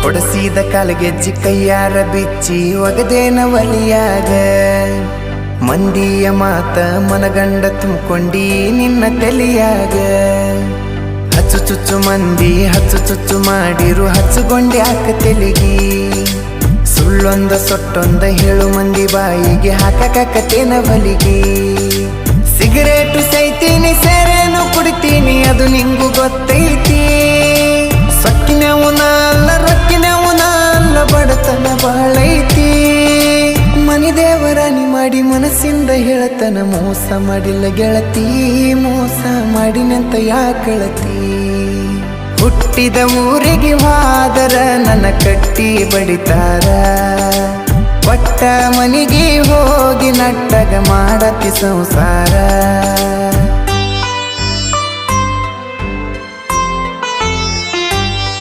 ಹೊಡಸಿದ ಕಾಲಗೆಜ್ಜಿ ಕೈಯಾರ ಬಿಚ್ಚಿ ಒಗದೇನ ಒಲಿಯಾಗ ಮಂದಿಯ ಮಾತ ಮನಗಂಡ ತುಂಬಿಕೊಂಡಿ ನಿನ್ನ ತಲೆಯಾಗ ಹಚ್ಚು ಚುಚ್ಚು ಮಂದಿ ಹಚ್ಚು ಚುಚ್ಚು ಮಾಡಿರು ಹಚ್ಚುಗೊಂಡಿ ಹಾಕ ತೆಲಿಗಿ ಸುಳ್ಳೊಂದ ಸೊಟ್ಟೊಂದ ಹೇಳು ಮಂದಿ ಬಾಯಿಗೆ ಹಾಕಕತ್ತೇನ ಬಲಿಗಿ ಸಿಗರೇಟು ಸೈತೀನಿ ಸೇರೇನು ಕುಡಿತೀನಿ ಅದು ನಿಂಗು ಗೊತ್ತೈತಿ ಸೊಕ್ಕಿನವನ ಅಲ್ಲ ರೊಕ್ಕಿನವನ ಅಲ್ಲ ಬಡತನ ಬಾಳೈತಿ ಮನಿ ದೇವರಾಣಿ ಮಾಡಿ ಮನಸ್ಸಿಂದ ಹೇಳತನ ಮೋಸ ಮಾಡಿಲ್ಲ ಗೆಳತಿ ಮೋಸ ಮಾಡಿನಂತ ಯಾಕಳತಿ ಹುಟ್ಟಿದ ಊರಿಗೆ ಹೋದರ ನನ್ನ ಕಟ್ಟಿ ಬಡಿತಾರ ಒಟ್ಟ ಮನಿಗೆ ಹೋಗಿ ನಟ್ಟಗ ಮಾಡತಿ ಸಂಸಾರ